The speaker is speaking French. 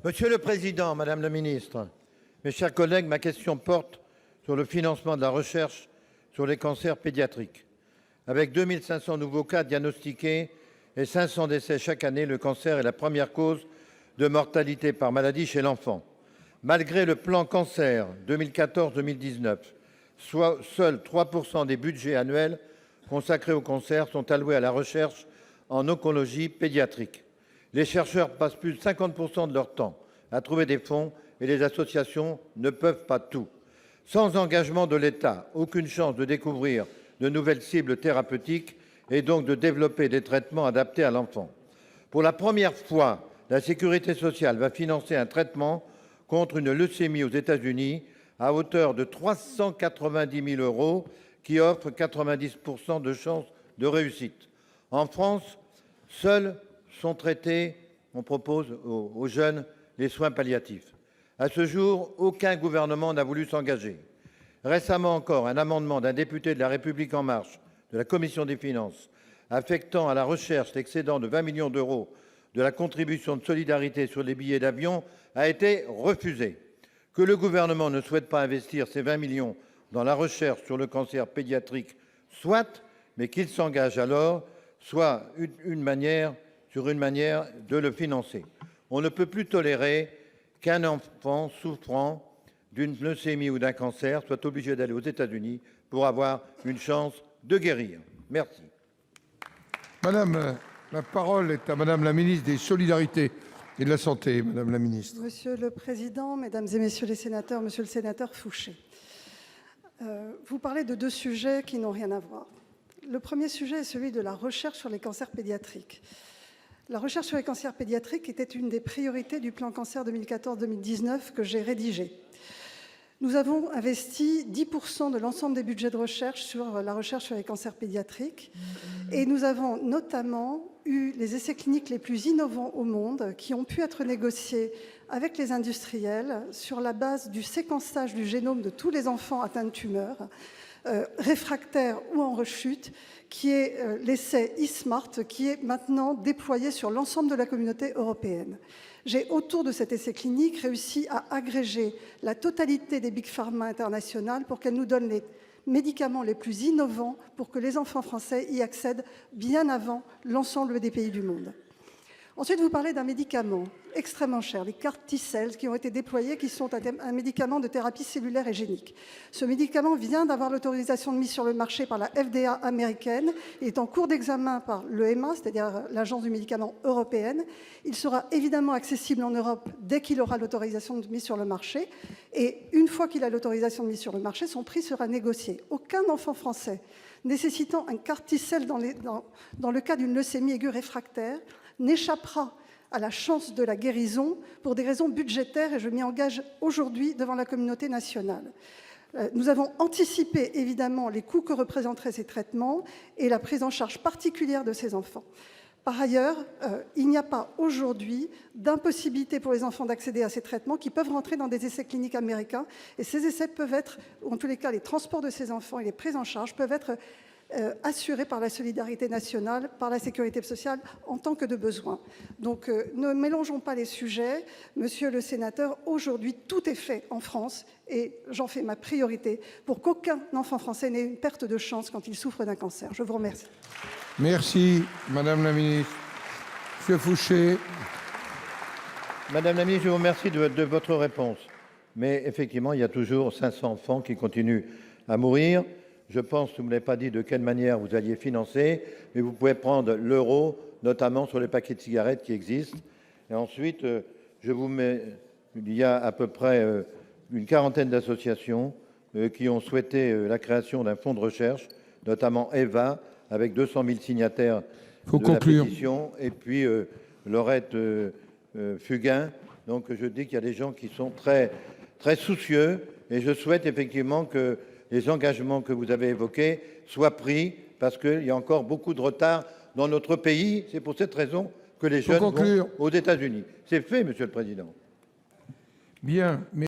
Monsieur le Président, Madame la Ministre, mes chers collègues, ma question porte sur le financement de la recherche sur les cancers pédiatriques. Avec 2500 nouveaux cas diagnostiqués et 500 décès chaque année, le cancer est la première cause de mortalité par maladie chez l'enfant. Malgré le plan cancer 2014-2019, seuls 3% des budgets annuels consacrés au cancer sont alloués à la recherche en oncologie pédiatrique. Les chercheurs passent plus de 50% de leur temps à trouver des fonds et les associations ne peuvent pas tout. Sans engagement de l'État, aucune chance de découvrir de nouvelles cibles thérapeutiques et donc de développer des traitements adaptés à l'enfant. Pour la première fois, la Sécurité sociale va financer un traitement contre une leucémie aux États-Unis à hauteur de 390 000 € qui offre 90% de chances de réussite. En France, seuls sont traités, on propose aux jeunes, les soins palliatifs. À ce jour, aucun gouvernement n'a voulu s'engager. Récemment encore, un amendement d'un député de La République En Marche, de la Commission des Finances, affectant à la recherche l'excédent de 20 millions d'euros de la contribution de solidarité sur les billets d'avion a été refusé. Que le gouvernement ne souhaite pas investir ces 20 millions dans la recherche sur le cancer pédiatrique, soit, mais qu'il s'engage alors sur une manière de le financer. On ne peut plus tolérer qu'un enfant souffrant d'une leucémie ou d'un cancer soit obligé d'aller aux États-Unis pour avoir une chance de guérir. Merci. La parole est à Madame la ministre des Solidarités et de la Santé. Madame la ministre. Monsieur le Président, Mesdames et Messieurs les sénateurs, Monsieur le sénateur Fouché, vous parlez de deux sujets qui n'ont rien à voir. Le premier sujet est celui de la recherche sur les cancers pédiatriques. La recherche sur les cancers pédiatriques était une des priorités du plan cancer 2014-2019 que j'ai rédigé. Nous avons investi 10% de l'ensemble des budgets de recherche sur la recherche sur les cancers pédiatriques et nous avons notamment eu les essais cliniques les plus innovants au monde qui ont pu être négociés avec les industriels sur la base du séquençage du génome de tous les enfants atteints de tumeurs, réfractaires ou en rechute, qui est l'essai eSmart, qui est maintenant déployé sur l'ensemble de la communauté européenne. J'ai, autour de cet essai clinique, réussi à agréger la totalité des big pharma internationales pour qu'elles nous donnent les médicaments les plus innovants pour que les enfants français y accèdent bien avant l'ensemble des pays du monde. Ensuite, vous parlez d'un médicament extrêmement cher, les CAR T-cells, qui ont été déployés, qui sont un médicament de thérapie cellulaire et génique. Ce médicament vient d'avoir l'autorisation de mise sur le marché par la FDA américaine. Il est en cours d'examen par l'EMA, c'est-à-dire l'Agence du médicament européenne. Il sera évidemment accessible en Europe dès qu'il aura l'autorisation de mise sur le marché. Et une fois qu'il a l'autorisation de mise sur le marché, son prix sera négocié. Aucun enfant français nécessitant un CAR T-cell dans le cas d'une leucémie aiguë réfractaire n'échappera à la chance de la guérison pour des raisons budgétaires, et je m'y engage aujourd'hui devant la communauté nationale. Nous avons anticipé évidemment les coûts que représenteraient ces traitements et la prise en charge particulière de ces enfants. Par ailleurs, il n'y a pas aujourd'hui d'impossibilité pour les enfants d'accéder à ces traitements qui peuvent rentrer dans des essais cliniques américains, et ces essais peuvent être, ou en tous les cas les transports de ces enfants et les prises en charge peuvent être assurés par la solidarité nationale, par la sécurité sociale, en tant que de besoin. Donc ne mélangeons pas les sujets. Monsieur le sénateur, aujourd'hui, tout est fait en France, et j'en fais ma priorité, pour qu'aucun enfant français n'ait une perte de chance quand il souffre d'un cancer. Je vous remercie. Merci, Madame la ministre. Monsieur Fouché. Madame la ministre, je vous remercie de votre réponse. Mais effectivement, il y a toujours 500 enfants qui continuent à mourir. Je pense que vous ne m'avez pas dit de quelle manière vous alliez financer, mais vous pouvez prendre l'euro, notamment sur les paquets de cigarettes qui existent. Et ensuite, il y a à peu près une quarantaine d'associations qui ont souhaité la création d'un fonds de recherche, notamment EVA, avec 200 000 signataires de la pétition, et puis Laurette Fugain. Donc je dis qu'il y a des gens qui sont très, très soucieux, et je souhaite effectivement que les engagements que vous avez évoqués soient pris, parce qu'il y a encore beaucoup de retard dans notre pays. C'est pour cette raison que les jeunes vont aux États-Unis. C'est fait, Monsieur le Président. Bien.